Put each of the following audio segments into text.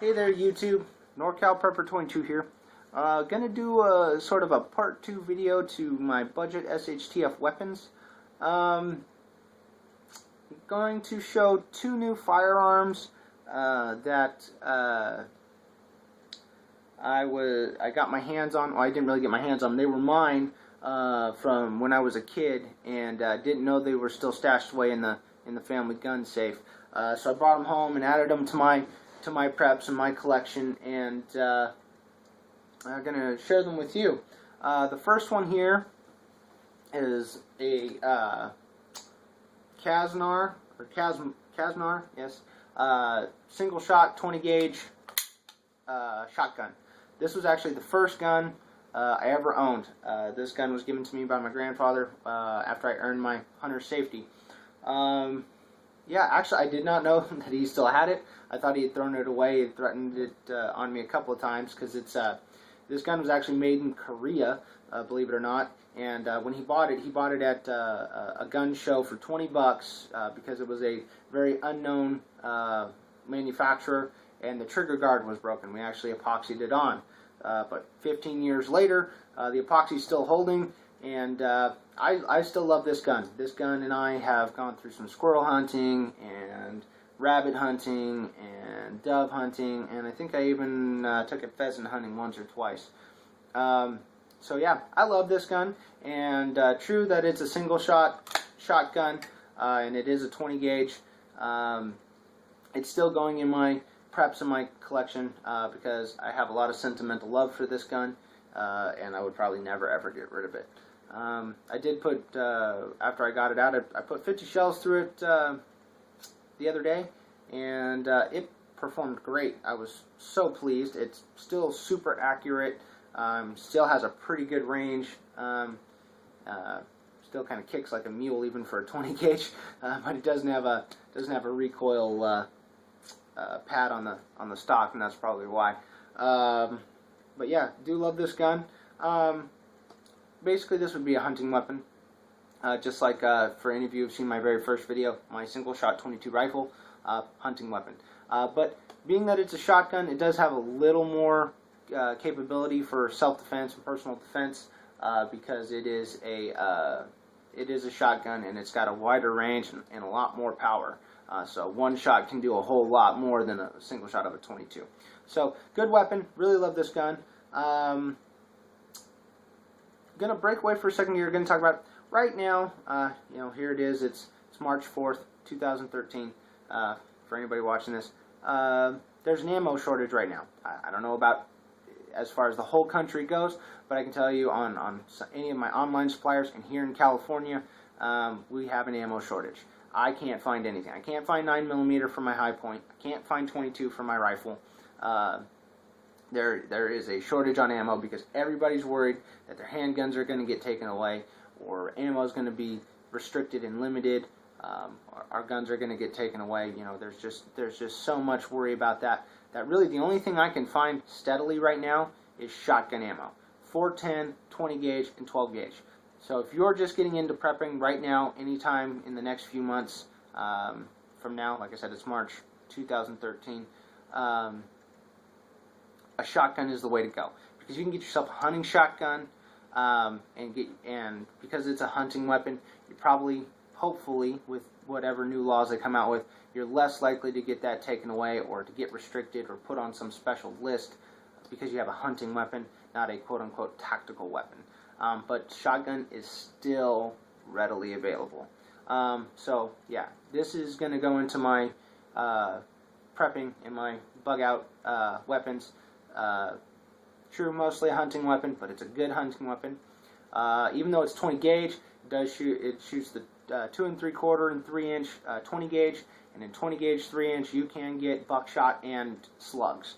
Hey there YouTube, NorCal Prepper 22 here. Gonna do a sort of a part 2 video to my budget Shtf weapons. Going to show two new firearms that I got my hands on. Well, I didn't really get my hands on them. They were mine from when I was a kid, and didn't know they were still stashed away in the family gun safe. So I brought them home and added them to my preps and my collection, and I'm going to share them with you. The first one here is a Kaznar, yes, single shot 20 gauge shotgun. This was actually the first gun I ever owned. This gun was given to me by my grandfather after I earned my hunter safety. Yeah, actually, I did not know that he still had it. I thought he had thrown it away. He threatened it on me a couple of times because it's this gun was actually made in Korea, believe it or not. And when he bought it at a gun show for 20 bucks because it was a very unknown manufacturer, and the trigger guard was broken. We actually epoxied it on. But 15 years later, the epoxy's still holding, and I still love this gun. This gun and I have gone through some squirrel hunting and rabbit hunting and dove hunting, and I think I even took it pheasant hunting once or twice. So yeah, I love this gun, and true that it's a single shotgun, and it is a 20 gauge. It's still going in my preps in my collection because I have a lot of sentimental love for this gun, and I would probably never ever get rid of it. I did put, after I got it out, I put 50 shells through it the other day, and it performed great. I was so pleased. It's still super accurate, still has a pretty good range, still kind of kicks like a mule even for a 20 gauge, but it doesn't have a recoil pad on the stock, and that's probably why. But yeah, do love this gun. Basically, this would be a hunting weapon, just like for any of you who've seen my very first video, my single shot 22 rifle, hunting weapon. But being that it's a shotgun, it does have a little more capability for self-defense and personal defense because it is a shotgun, and it's got a wider range and a lot more power. So one shot can do a whole lot more than a single shot of a 22. So good weapon. Really love this gun. Gonna break away for a second here. Gonna talk about right now. Here it is. It's March 4th, 2013. For anybody watching this, there's an ammo shortage right now. I don't know about as far as the whole country goes, but I can tell you on any of my online suppliers, and here in California, we have an ammo shortage. I can't find anything. I can't find 9mm for my high point. I can't find 22 for my rifle. There is a shortage on ammo because everybody's worried that their handguns are going to get taken away, or ammo is going to be restricted and limited. Our guns are going to get taken away. There's just so much worry about that. That really the only thing I can find steadily right now is shotgun ammo, 410, 20 gauge, and 12 gauge. So if you're just getting into prepping right now, anytime in the next few months from now, like I said, it's March 2013. A shotgun is the way to go because you can get yourself a hunting shotgun, and because it's a hunting weapon, you probably, hopefully, with whatever new laws they come out with, you're less likely to get that taken away or to get restricted or put on some special list because you have a hunting weapon, not a quote-unquote tactical weapon. But shotgun is still readily available. So yeah, this is going to go into my prepping and my bug-out weapons. True, mostly a hunting weapon, but it's a good hunting weapon. Even though it's 20 gauge, it shoots the 2 3/4 and 3-inch 20 gauge, and in 20 gauge 3-inch you can get buckshot and slugs.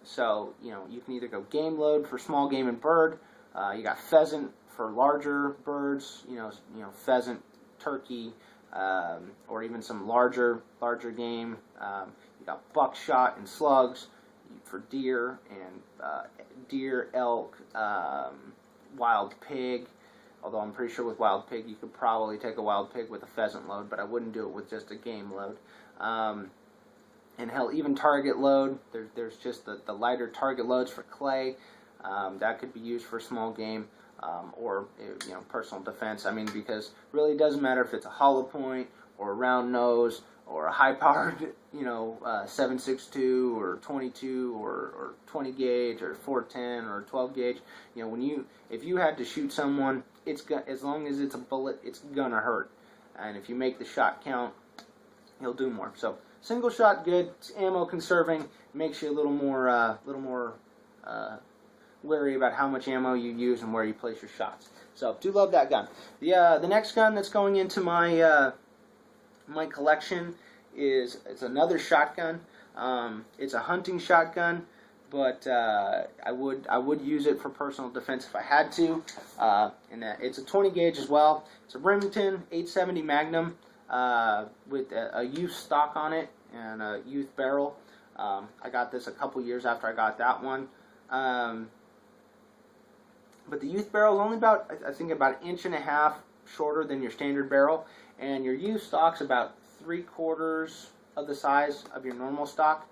So you can either go game load for small game and bird. You got pheasant for larger birds. Pheasant, turkey, or even some larger game. You got buckshot and slugs for deer and elk, wild pig. Although I'm pretty sure with wild pig you could probably take a wild pig with a pheasant load, but I wouldn't do it with just a game load. And hell, even target load, there's just the lighter target loads for clay. That could be used for small game, or personal defense. I mean, because really it doesn't matter if it's a hollow point or a round nose or a high-powered 7.62 or 22 or 20 gauge or 410 or 12 gauge. If you had to shoot someone, as long as it's a bullet, it's gonna hurt. And if you make the shot count, you'll do more. So single shot, good. It's ammo conserving. Makes you a little more wary about how much ammo you use and where you place your shots. So do love that gun. The next gun that's going into my my collection it's another shotgun. It's a hunting shotgun, but I would use it for personal defense if I had to. And it's a 20 gauge as well. It's a Remington 870 Magnum with a youth stock on it and a youth barrel. I got this a couple years after I got that one. But the youth barrel is only about, I think, about 1.5 inches shorter than your standard barrel, and your youth stock's about 3/4 of the size of your normal stock.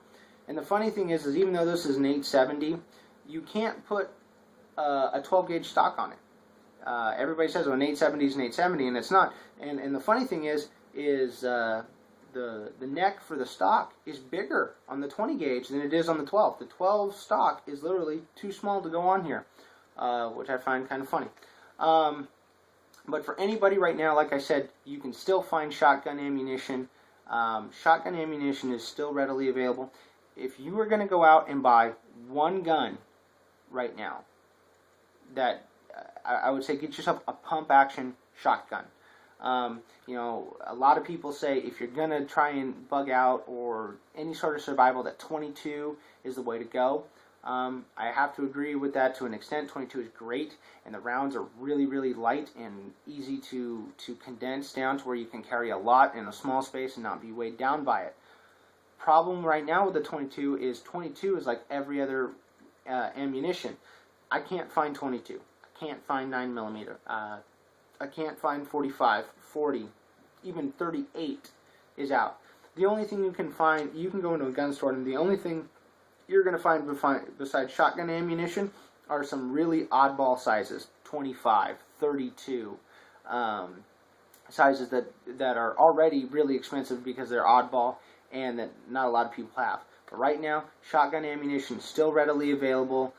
And the funny thing is even though this is an 870, you can't put a 12 gauge stock on it. Everybody says, well, an 870 is an 870, and it's not. And the funny thing is the neck for the stock is bigger on the 20 gauge than it is on the 12. The 12 stock is literally too small to go on here, which I find kind of funny. But for anybody right now, like I said, you can still find shotgun ammunition. Shotgun ammunition is still readily available. If you were going to go out and buy one gun right now, that I would say get yourself a pump action shotgun. A lot of people say if you're going to try and bug out or any sort of survival, that 22 is the way to go. I have to agree with that to an extent. 22 is great, and the rounds are really, really light and easy to condense down to where you can carry a lot in a small space and not be weighed down by it. Problem right now with the 22 is like every other ammunition. I can't find 22. I can't find 9mm. I can't find 45, 40, even 38 is out. The only thing you can find, you can go into a gun store, and the only thing you're going to find besides shotgun ammunition are some really oddball sizes, 25, 32, sizes that are already really expensive because they're oddball and that not a lot of people have. But right now, shotgun ammunition is still readily available,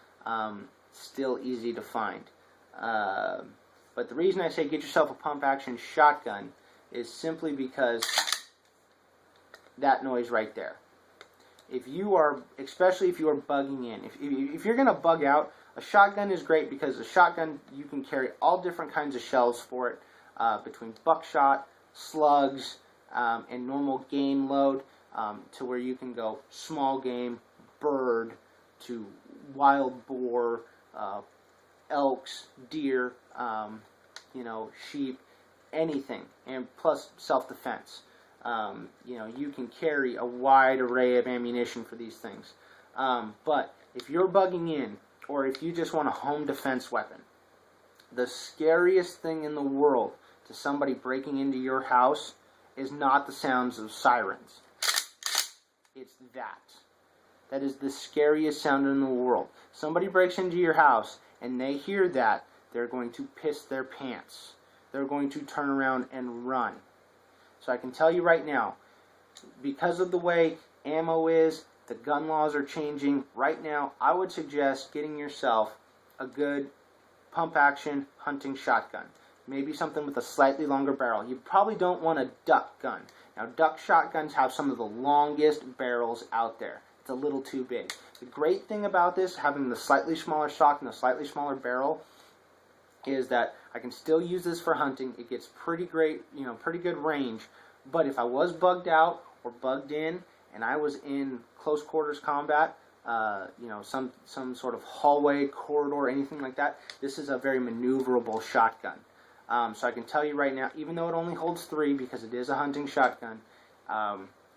still easy to find. But the reason I say get yourself a pump action shotgun is simply because that noise right there. Especially if you are bugging in, if you're going to bug out, a shotgun is great because a shotgun, you can carry all different kinds of shells for it, between buckshot, slugs, and normal game load, to where you can go small game, bird, to wild boar, elks, deer, sheep, anything, and plus self-defense. You can carry a wide array of ammunition for these things. But if you're bugging in, or if you just want a home defense weapon, the scariest thing in the world to somebody breaking into your house is not the sounds of sirens. It's that. That is the scariest sound in the world. Somebody breaks into your house and they hear that, they're going to piss their pants. They're going to turn around and run. So I can tell you right now, because of the way ammo is, the gun laws are changing. Right now, I would suggest getting yourself a good pump action hunting shotgun. Maybe something with a slightly longer barrel. You probably don't want a duck gun. Now, duck shotguns have some of the longest barrels out there. It's a little too big. The great thing about this, having the slightly smaller stock and the slightly smaller barrel, is that I can still use this for hunting. It gets pretty great, pretty good range. But if I was bugged out or bugged in and I was in close quarters combat, some sort of hallway, corridor, anything like that, this is a very maneuverable shotgun. So I can tell you right now, even though it only holds 3 because it is a hunting shotgun,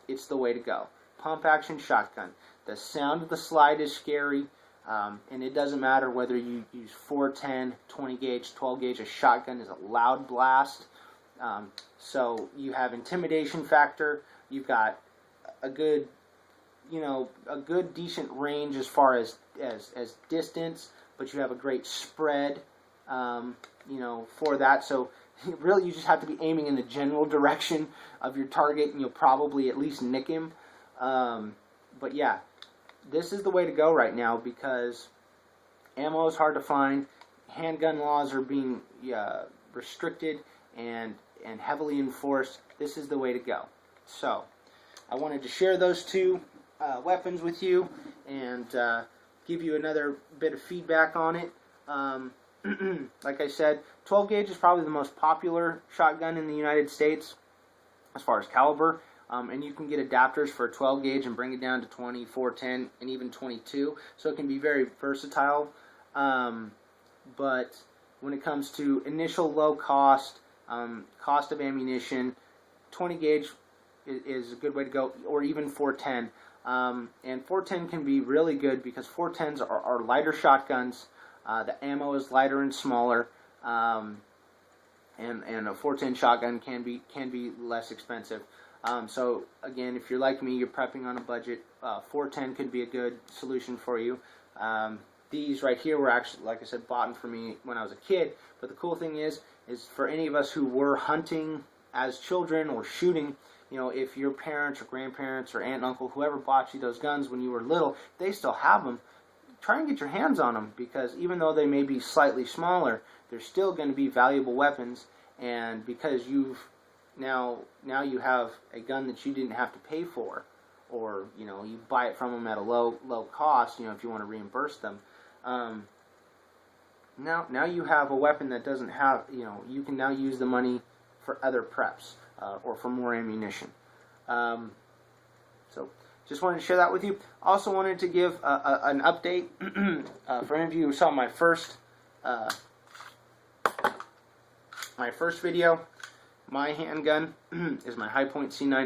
it's the way to go. Pump action shotgun. The sound of the slide is scary. And it doesn't matter whether you use 410, 20 gauge, 12 gauge, a shotgun is a loud blast. So you have intimidation factor, you've got a good a good decent range as far as distance, but you have a great spread, for that. So really, you just have to be aiming in the general direction of your target, and you'll probably at least nick him. But yeah, this is the way to go right now, because ammo is hard to find. Handgun laws are being restricted and heavily enforced. This is the way to go. So I wanted to share those two weapons with you and give you another bit of feedback on it. Like I said, 12 gauge is probably the most popular shotgun in the United States as far as caliber. And you can get adapters for 12 gauge and bring it down to 20, 410, and even 22. So it can be very versatile. But when it comes to initial low cost, cost of ammunition, 20 gauge is a good way to go, or even 410. And 410 can be really good because 410s are lighter shotguns. The ammo is lighter and smaller, and a 410 shotgun can be less expensive. So again, if you're like me, you're prepping on a budget, 410 could be a good solution for you. These right here were actually, like I said, bought for me when I was a kid. But the cool thing is for any of us who were hunting as children or shooting, if your parents or grandparents or aunt and uncle, whoever bought you those guns when you were little, they still have them. Try and get your hands on them, because even though they may be slightly smaller, they're still going to be valuable weapons. And because now you have a gun that you didn't have to pay for, or you buy it from them at a low cost, if you want to reimburse them. Now you have a weapon that doesn't have, you can now use the money for other preps or for more ammunition. So just wanted to share that with you. Also wanted to give an update for any of you who saw my first video. My handgun is my Hi-Point C9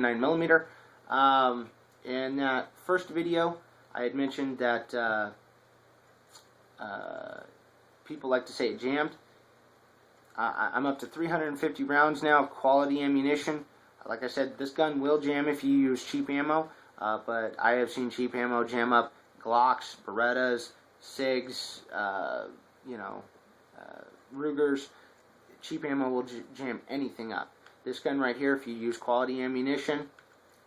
9mm. In that first video, I had mentioned that people like to say it jammed. I'm up to 350 rounds now of quality ammunition. Like I said, this gun will jam if you use cheap ammo, but I have seen cheap ammo jam up Glocks, Berettas, SIGs, Rugers. Cheap ammo will jam anything up. This gun right here, if you use quality ammunition,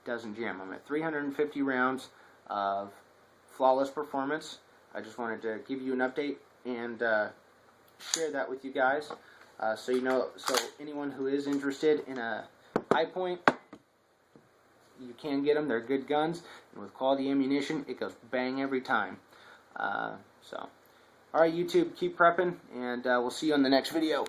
doesn't jam. I'm at 350 rounds of flawless performance. I just wanted to give you an update and share that with you guys, so anyone who is interested in a Hi-Point, you can get them. They're good guns, and with quality ammunition, it goes bang every time. All right, YouTube, keep prepping, and we'll see you on the next video.